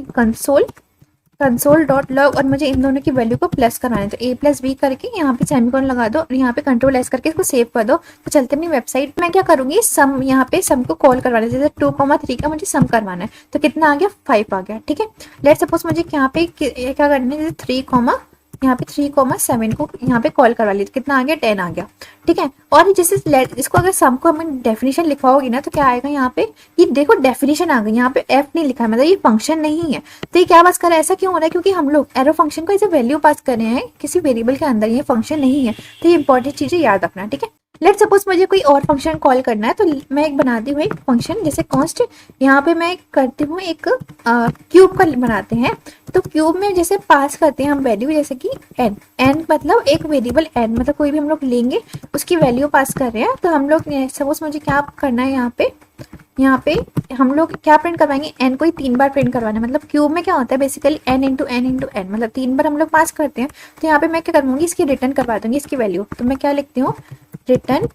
कंसोल डॉट लॉग, और मुझे इन दोनों की वैल्यू को प्लस करवाना है। तो a प्लस बी करके यहाँ पे सेमीकोलन लगा दो और यहाँ पे कंट्रोल एस करके इसको सेव कर दो। तो चलते अपनी वेबसाइट। मैं क्या करूंगी, सम यहाँ पे सम को कॉल करवाना है, जैसे 2,3 का मुझे सम करवाना है। तो कितना आ गया, 5 आ गया, ठीक है। लेट सपोज मुझे यहाँ पे क्या करना है, जैसे 3, यहाँ पे 3,7 को यहाँ पे कॉल करवा ली, तो कितना आ गया, 10 आ गया, ठीक है। और जैसे इसको अगर सम को हमें डेफिनेशन लिखवाओगी ना, तो क्या आएगा यहाँ पे, ये देखो डेफिनेशन आ गई, यहाँ पे एफ नहीं लिखा है, मतलब ये फंक्शन नहीं है। तो ये क्या पास कर रहा है, ऐसा क्यों हो रहा है, क्योंकि हम लोग एरो फंक्शन को ऐसे वैल्यू पास कर रहे हैं किसी वेरिएबल के अंदर, ये फंक्शन नहीं है। तो ये इंपॉर्टेंट चीजें याद रखना, ठीक है। लेट सपोज मुझे कोई और फंक्शन कॉल करना है, तो मैं एक बनाती हूँ एक फंक्शन, जैसे कॉन्स्ट, यहाँ पे मैं करती हूँ एक क्यूब का बनाते हैं। तो क्यूब में जैसे पास करते हैं हम वैल्यू, जैसे कि एन मतलब एक वेरिएबल एन, मतलब कोई भी हम लोग लेंगे उसकी वैल्यू पास कर रहे हैं। तो हम लोग सपोज मुझे क्या करना है, यहाँ पे हम लोग क्या प्रिंट करवाएंगे, एन को ही 3 बार प्रिंट करवाना है। मतलब क्यूब में क्या होता है basically, N into N into N, मतलब 3 बार हम लोग पास करते हैं। तो यहाँ पे मैं क्या करूँगी, इसकी रिटर्न करवा दूंगी इसकी वैल्यू। तो मैं क्या लिखती हूँ, रिटर्न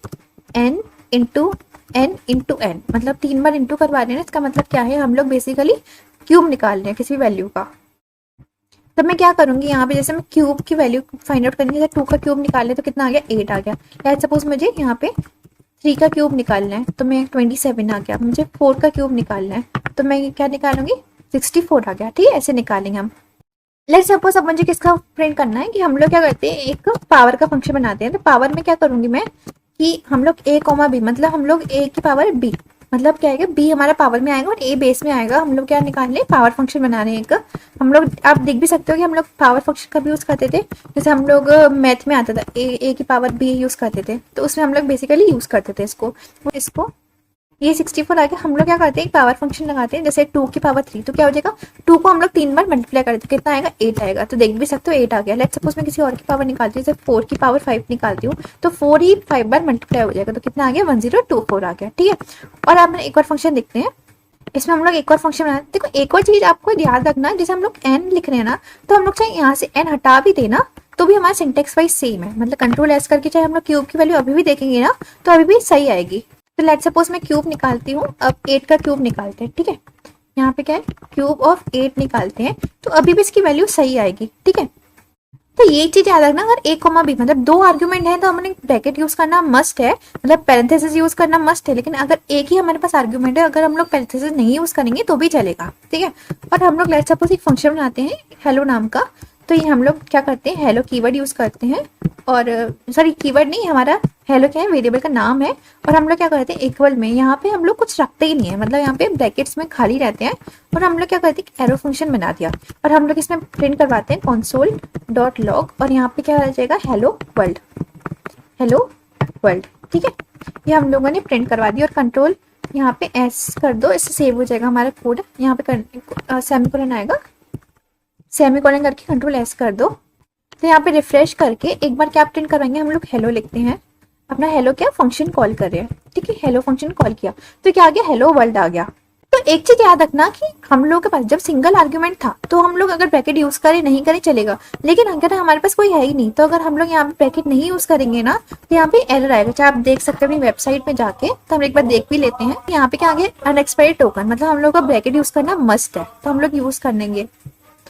एन इंटू एन, मतलब 3 बार इंटू करवा रहे हैं। इसका मतलब क्या है, हम लोग बेसिकली क्यूब निकाल रहे हैं किसी वैल्यू का। तो मैं क्या करूंगी, यहाँ पे जैसे मैं क्यूब की वैल्यू फाइंड आउट करेंगे, जैसे 2 का क्यूब निकाले तो कितना आ गया, 8 आ गया। या सपोज मुझे यहाँ पे 3 का क्यूब निकालना है, तो मैं 27 आ गया। मुझे 4 का क्यूब निकालना है, तो मैं क्या निकालूंगी, 64 आ गया, ठीक है। ऐसे निकालेंगे हम। लेट्स सपोज अब मुझे किसका प्रिंट करना है, कि हम लोग क्या करते हैं, एक पावर का फंक्शन बनाते हैं। तो पावर में क्या करूंगी मैं, कि हम लोग a कॉमा बी, मतलब हम लोग a की पावर b, मतलब क्या आएगा, b हमारा पावर में आएगा और a बेस में आएगा। हम लोग क्या निकाल ले, पावर फंक्शन बना रहे हैं एक। हम लोग आप देख भी सकते हो कि हम लोग पावर फंक्शन का भी यूज करते थे, जैसे हम लोग मैथ में आता था a की पावर b यूज करते थे, तो उसमें हम लोग बेसिकली यूज करते थे इसको। ये 64 आ गया। हम लोग क्या करते हैं, एक पावर फंक्शन लगाते हैं, जैसे 2 की पावर 3, तो क्या हो जाएगा, 2 को हम लोग 3 बार मल्टीप्लाई करते हैं, कितना आएगा, 8 आएगा। तो देख भी सकते हो 8 आ गया। लेट सपोज मैं किसी और की पावर निकालती हूँ, जैसे 4 की पावर 5 निकालती हूँ, तो 4 ही 5 बार मल्टीप्लाई हो जाएगा, तो कितना आ गया, 1024 आ गया, ठीक है। और आप एक और फंक्शन देखते हैं, इसमें हम लोग एक और फंक्शन बनाते हैं। देखो एक और चीज आपको याद रखना है, जैसे हम लोग एन लिख रहे हैं ना, तो हम लोग चाहे यहाँ से एन हटा भी देना तो भी हमारा सिंटेक्स वाइज सेम है, मतलब कंट्रोल एस करके चाहे हम लोग क्यूब की वैल्यू अभी भी देखेंगे ना, तो अभी भी सही आएगी। तो लेट सपोज मैं क्यूब निकालती हूँ, अब 8 का क्यूब निकालते हैं, ठीक है। यहाँ पे क्या है, क्यूब ऑफ 8 निकालते हैं, तो अभी भी इसकी वैल्यू सही आएगी, ठीक है। तो ये चीज याद रखना, अगर a कॉमा बी मतलब 2 आर्ग्यूमेंट है तो हमने ब्रैकेट यूज करना मस्ट है, मतलब पैरेंथेसिस यूज करना मस्ट है। लेकिन अगर एक ही हमारे पास आर्ग्यूमेंट है, अगर हम लोग पैरेंथेसिस नहीं यूज करेंगे तो भी चलेगा, ठीक है। और हम लोग लेट्स सपोज एक फंक्शन बनाते हैं हेलो नाम का। तो ये हम लोग क्या करते हैं, हेलो कीवर्ड यूज करते हैं, और सॉरी कीवर्ड नहीं, हमारा हेलो क्या है, वेरिएबल का नाम है। और हम लोग क्या करते हैं, इक्वल में यहाँ पे हम लोग कुछ रखते ही नहीं है, मतलब यहाँ पे ब्रैकेट्स में खाली रहते हैं। और हम लोग क्या करते हैं, एरो फंक्शन बना दिया, और हम लोग इसमें प्रिंट करवाते हैं कंसोल डॉट लॉग, और यहाँ पे क्या आ जाएगा, हेलो वर्ल्ड, ठीक है। ये हम लोगों ने प्रिंट करवा दिया। और कंट्रोल यहाँ पे एस कर दो, इससे सेव हो जाएगा हमारा कोड। यहाँ पे सेमीकोलन आएगा, सेमीकोलन करके कंट्रोल एस कर दो। तो यहाँ पे रिफ्रेश करके एक बार क्या प्रिंट करवाएंगे, हम लोग हेलो लिखते हैं, अपना हेलो क्या फंक्शन कॉल कर रहे हैं, ठीक है। हेलो फंक्शन कॉल किया तो क्या आ गया, हेलो वर्ल्ड आ गया। तो एक चीज याद रखना कि हम लोग के पास जब सिंगल आर्ग्यूमेंट था तो हम लोग अगर ब्रैकेट यूज करें नहीं करें चलेगा, लेकिन अगर हमारे पास कोई है ही नहीं, तो अगर हम लोग यहाँ पे ब्रैकेट नहीं यूज करेंगे ना, तो यहाँ पे एरर आएगा। चाहे आप देख सकते हैं अपनी वेबसाइट में जाके, तो हम एक बार देख भी लेते हैं। यहाँ पे क्या आ गया, अनएक्सपायर्ड टोकन, मतलब हम लोग का ब्रैकेट यूज करना मस्ट है, तो हम लोग यूज करेंगे,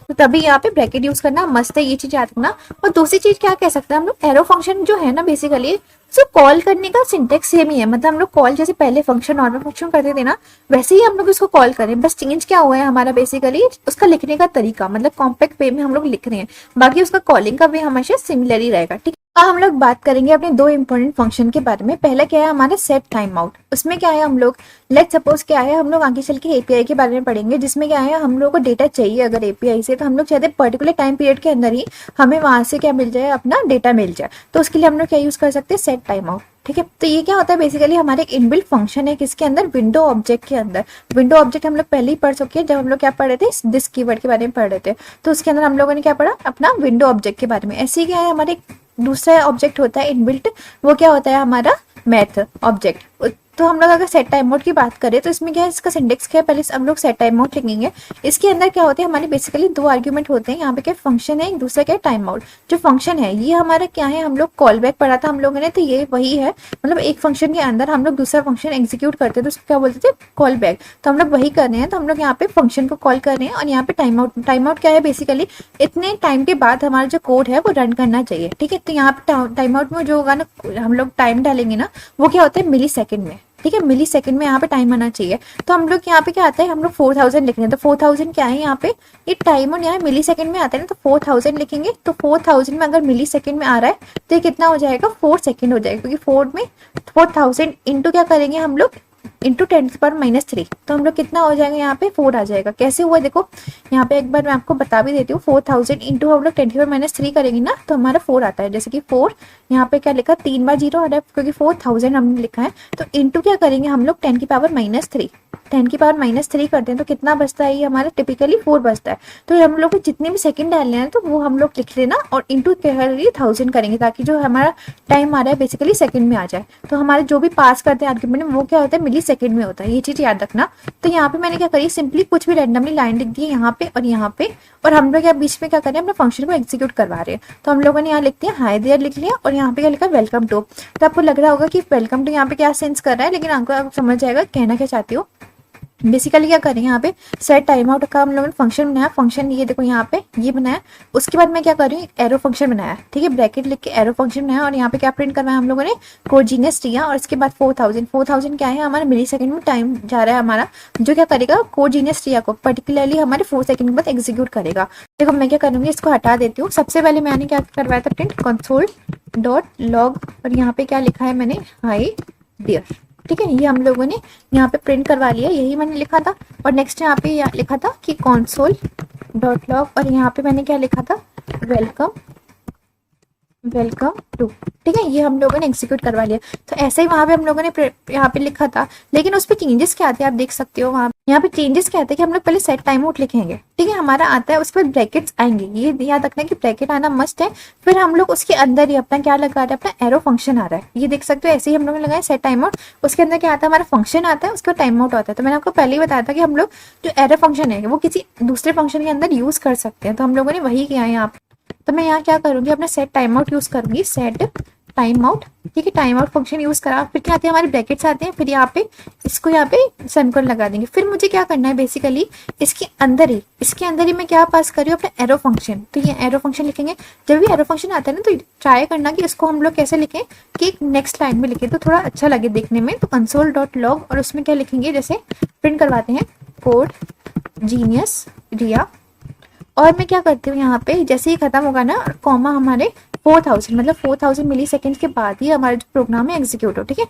तो तभी यहाँ पे ब्रैकेट यूज करना मस्त है, ये चीज याद रखना। और दूसरी चीज क्या कह सकते हैं हम लोग, एरो फंक्शन जो है ना बेसिकली सो कॉल करने का सिंटेक्स सेम ही है, मतलब हम लोग कॉल जैसे पहले फंक्शन नॉर्मल फंक्शन करते थे ना, वैसे ही हम लोग इसको कॉल करें, बस चेंज क्या हुआ है हमारा बेसिकली उसका लिखने का तरीका, मतलब कॉम्पैक्ट वे में हम लोग लिख रहे हैं, बाकी उसका कॉलिंग का वे हमेशा सिमिलर ही रहेगा, ठीक है। अब हम लोग बात करेंगे अपने 2 इंपॉर्टेंट फंक्शन के बारे में। पहला क्या है हमारा सेट टाइम आउट, उसमें क्या है हम लोग लेट सपोज क्या है, हम लोग आगे चल के एपीआई के बारे में पढ़ेंगे, जिसमें क्या है हम लोग को डेटा चाहिए अगर एपीआई से, तो हम लोग चाहते हैं पर्टिकुलर टाइम पीरियड के अंदर ही हमें वहां से क्या मिल जाए, अपना डेटा मिल जाए। तो उसके लिए हम लोग क्या यूज कर सकते हैं, सेट टाइम आउट, ठीक है। तो ये क्या होता है बेसिकली हमारे एक इनबिल्ट फंक्शन है, किसके अंदर, विंडो ऑब्जेक्ट के अंदर। विंडो ऑब्जेक्ट हम लोग पहले ही पढ़ चुके हैं जब हम लोग क्या पढ़ रहे थे, दिस कीवर्ड के बारे में पढ़ रहे थे, तो उसके अंदर हम लोगों ने क्या पढ़ा, अपना विंडो ऑब्जेक्ट के बारे में। ऐसे ही क्या है हमारे दूसरा ऑब्जेक्ट होता है इनबिल्ट, वो क्या होता है हमारा मैथ ऑब्जेक्ट। तो हम लोग अगर सेट टाइम आउट की बात करें तो इसमें क्या है, इसका सिंटेक्स क्या है, पहले हम लोग सेट टाइम आउट लिखेंगे। इसके अंदर क्या होते हैं, हमारे बेसिकली दो आर्ग्यूमेंट होते हैं। यहाँ पे क्या फंक्शन है, एक दूसरा क्या है टाइम आउट। जो फंक्शन है ये हमारा क्या है, हम लोग कॉल बैक पढ़ा था हम लोगों ने, तो ये वही है, मतलब एक फंक्शन के अंदर हम लोग दूसरा फंक्शन एग्जीक्यूट करते हैं तो उसको क्या बोलते थे, कॉल बैक। तो हम लोग वही कर रहे हैं, तो हम लोग यहाँ पे फंक्शन को कॉल कर रहे हैं। और यहाँ पे टाइम आउट, टाइम आउट क्या है, बेसिकली इतने टाइम के बाद हमारा जो कोड है वो रन करना चाहिए, ठीक है। तो यहाँ पे टाइम आउट में जो होगा ना, हम लोग टाइम डालेंगे ना, वो क्या होता है मिली सेकेंड में, ठीक है। मिली सेकंड में यहाँ पे टाइम आना चाहिए। तो हम लोग यहाँ पे क्या आता है, हम लोग 4000 लिख रहे हैं, तो 4000 क्या है यहाँ पे, ये टाइम और यहाँ मिली सेकंड में आता है ना, तो 4000 लिखेंगे। तो 4000 में अगर मिली सेकंड में आ रहा है तो ये कितना हो जाएगा, 4 सेकंड हो जाएगा, क्योंकि 4 में 4000 इंटू क्या करेंगे हम लोग, इंटू 10⁻³ तो हम लोग कितना हो जाएगा, यहाँ पे 4 आ जाएगा। कैसे हुआ देखो, यहाँ पे एक बार मैं आपको बता भी देती हूँ। 4000 इंटू हम लोग 10⁻³ करेंगे ना, तो हमारा 4 आता है। जैसे कि 4 यहाँ पे क्या लिखा, 3 बार 0 आ रहा है, क्योंकि 4000 हमने लिखा है। तो इंटू क्या करेंगे हम लोग 10⁻³ 10⁻³ करते हैं तो कितना बचता है, ये हमारा टिपिकली 4 बचता है। तो हम लोग को जितने भी सेकंड डालने हैं तो वो हम लोग लिख लेना, और इंटू 1000 करेंगे, ताकि जो हमारा टाइम आ रहा है बेसिकली सेकंड में आ जाए। तो हमारे जो भी पास करते हैं आर्ग्यूमेंट में वो क्या होता है, मिली सेकंड में होता है, ये चीज याद रखना। तो यहाँ पे मैंने क्या करी, सिंपली कुछ भी रैंडमली लाइन लिख दी है यहाँ पे और यहाँ पे, और हम लोग यहाँ बीच में क्या करें, अपने फंक्शन को एग्जीक्यूट करवा रहे हैं। तो हम लोगों ने यहाँ लिख दिया हाय देयर लिख लिया, और यहाँ पे क्या लिखा वेलकम टू। तो आपको लग रहा होगा कि वेलकम टू यहाँ पे क्या सेंस कर रहा है, लेकिन आपको आप समझ जाएगा कहना क्या चाहती हो। बेसिकली क्या करें, यहाँ पे सेट टाइम आउट का हम लोगों ने फंक्शन बनाया। फंक्शन ये देखो यहाँ पे ये बनाया। उसके बाद मैं क्या कर रही हूँ, एरो फंक्शन बनाया, ठीक है, ब्रैकेट लिख के एरो फंक्शन बनाया। और यहाँ पे क्या प्रिंट करवाया हम लोगों ने, कोजीनियस दिया। और इसके बाद 4000 क्या है, हमारा मिली सेकंड में टाइम जा रहा है हमारा, जो क्या करेगा, कोजीनियस दिया को पर्टिकुलरली हमारे 4 सेकंड के बाद एग्जीक्यूट करेगा। देखो मैं क्या करूँगी, इसको हटा देती हूँ। सबसे पहले मैंने क्या करवाया था, प्रिंट console.log, और यहाँ पे क्या लिखा है मैंने, हाई डियर, ठीक है। ये हम लोगों ने यहाँ पे प्रिंट करवा लिया, यही मैंने लिखा था। और नेक्स्ट यहाँ पे लिखा था कि console.log, और यहाँ पे मैंने क्या लिखा था, वेलकम टू, ठीक है। ये हम लोगों ने एग्जीक्यूट करवा लिया। तो ऐसे ही वहां पे हम लोगों ने यहाँ पे लिखा था, लेकिन उस पे चेंजेस क्या आते हैं आप देख सकते हो। वहां यहाँ पे चेंजेस क्या आते हैं कि हम लोग पहले सेट टाइम आउट लिखेंगे, ठीक है, हमारा आता है, उसके बाद ब्रैकेट्स आएंगे। ये याद रखना कि ब्रैकेट आना मस्ट है। फिर हम लोग उसके अंदर ही अपना क्या लगा रहे हैं, अपना एरो फंक्शन आ रहा है, ये देख सकते हो। ऐसे ही हम लोग ने लगाया सेट टाइम आउट, उसके अंदर क्या आता है, हमारा फंक्शन आता है, उसके बाद टाइम आउट आता है। तो मैंने आपको पहले ही बताया था कि हम लोग जो एरो फंक्शन है वो किसी दूसरे फंक्शन के अंदर यूज कर सकते हैं। तो हम लोगों ने वही किया है यहाँ पे। तो मैं यहाँ क्या करूंगी, अपना सेट टाइम आउट यूज करूंगी, सेट टाइम आउट, ठीक है। टाइम आउट फंक्शन यूज करा, फिर क्या आते हैं हमारे ब्रैकेट्स आते हैं, फिर यहाँ पे इसको यहाँ पे सेमीकोलन लगा देंगे। फिर मुझे क्या करना है, बेसिकली इसके अंदर ही मैं क्या पास कर रही हूँ, अपना एरो फंक्शन। तो ये एरो फंक्शन लिखेंगे। जब भी एरो फंक्शन आता है ना, तो ट्राई करना कि इसको हम लोग कैसे लिखें, कि नेक्स्ट लाइन में लिखे तो थोड़ा अच्छा लगे देखने में। तो console.log, और उसमें क्या लिखेंगे, जैसे प्रिंट करवाते हैं कोड जीनियस रिया। और मैं क्या करती हूँ, यहाँ पे जैसे ही खत्म होगा ना, कॉमा हमारे 4000, मतलब 4000 मिली सेकेंड के बाद ही हमारा जो प्रोग्राम है एग्जीक्यूट हो, ठीक है।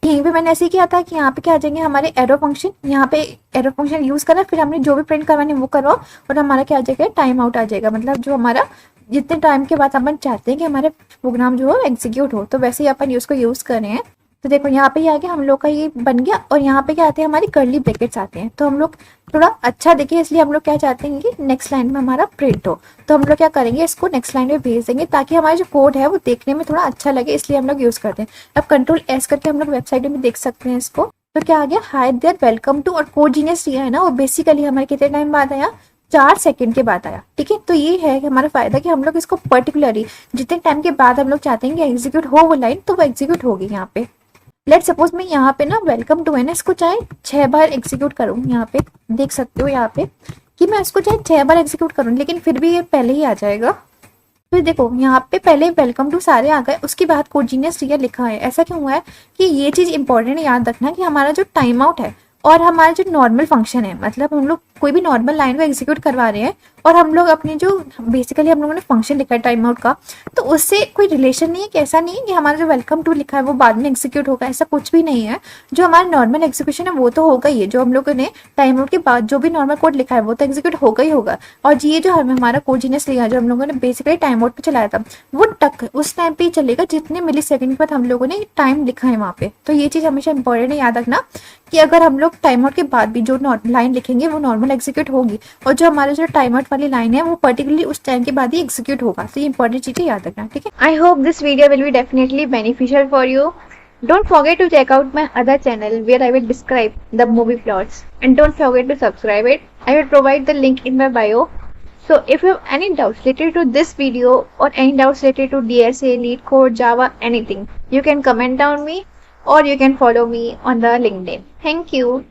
यहीं पे मैंने ऐसे ही किया था कि यहाँ पे क्या आ जाएंगे हमारे एरो फंक्शन, यहाँ पे एरो फंक्शन यूज करा, फिर हमने जो भी प्रिंट करवाने वो करवाओ, और हमारा क्या आ जाएगा, टाइम आउट आ जाएगा। मतलब जो हमारा जितने टाइम के बाद अपन चाहते हैं कि हमारे प्रोग्राम जो हो एग्जीक्यूट हो, तो वैसे ही अपन उसको यूज कर रहे हैं। तो देखो यहाँ पे आगे हम लोग का ये बन गया। और यहाँ पे क्या आते हैं, हमारी कर्ली ब्रैकेट्स आते हैं। तो हम लोग थोड़ा अच्छा देखिए, इसलिए हम लोग क्या चाहते हैं कि नेक्स्ट लाइन में हमारा प्रिंट हो। तो हम लोग क्या करेंगे, इसको नेक्स्ट लाइन में भेज देंगे, ताकि हमारा जो कोड है वो देखने में थोड़ा अच्छा लगे, इसलिए हम लोग यूज करते हैं। अब Ctrl+S करके हम लोग वेबसाइट में देख सकते हैं इसको। तो क्या आ गया, हाय देयर वेलकम टू, और कोजीनियस दिया है ना, वो बेसिकली हमारे कितने टाइम बाद आया, 4 सेकंड के बाद आया, ठीक है। तो ये है कि हमारा फायदा कि हम लोग इसको पर्टिकुलरली जितने टाइम के बाद हम लोग चाहते हैं कि एग्जीक्यूट हो वो लाइन, तो वो एग्जीक्यूट होगी यहाँ पे। लेट सपोज मैं यहाँ पे ना वेलकम टू है ना, इसको चाहे 6 बार एग्जीक्यूट करूँ, यहाँ पे देख सकते हो यहाँ पे कि मैं इसको चाहे 6 बार एग्जीक्यूट करूँ, लेकिन फिर भी ये पहले ही आ जाएगा। फिर देखो यहाँ पे पहले वेलकम टू सारे आ गए, उसके बाद कोजीनियस रिया लिखा है। ऐसा क्यों हुआ है कि ये चीज इंपॉर्टेंट है याद रखना, कि हमारा जो टाइम आउट है और हमारा जो नॉर्मल फंक्शन है, मतलब हम लोग कोई भी नॉर्मल लाइन को एग्जीक्यूट करवा रहे हैं, और हम लोग अपने जो बेसिकली हम लोगों ने फंक्शन लिखा है टाइम आउट का, तो उससे कोई रिलेशन नहीं है, कि ऐसा नहीं है कि हमारा जो वेलकम टू लिखा है वो बाद में एग्जीक्यूट होगा, ऐसा कुछ भी नहीं है। जो हमारा नॉर्मल एग्जीक्यूशन है वो तो होगा ही है, जो हम लोगों ने टाइम आउट के बाद जो भी नॉर्मल कोड लिखा है वो तो एग्जीक्यूट होगा ही होगा। और ये जो हमारा कोजीनियस लिया जो हम लोगों ने बेसिकली टाइम आउट पे चलाया था, वो टक उस टाइम पे ही चलेगा जितने मिली सेकंड के बाद हम लोगों ने टाइम लिखा है वहाँ पे। तो ये चीज हमेशा इंपॉर्टेंट है याद रखना, कि अगर हम लोग टाइम आउट के बाद भी जो लाइन लिखेंगे वो नॉर्मल एग्जीक्यूट होगी, और जो हमारा जो टाइम आउट वाली लाइन है वो पर्टिकुलरली उस टाइम के बाद ही एग्जीक्यूट होगा। तो ये इंपॉर्टेंट चीजें याद रखना, ठीक है। I hope this video will be definitely beneficial for you. Don't forget to check out my other channel where I will describe the movie plots. And don't forget to subscribe it. I will provide the link in my bio. So if you have any doubts related to this video or any doubts related to DSA, LeetCode, Java, anything, you can comment down me or you can follow me on the LinkedIn. Thank you.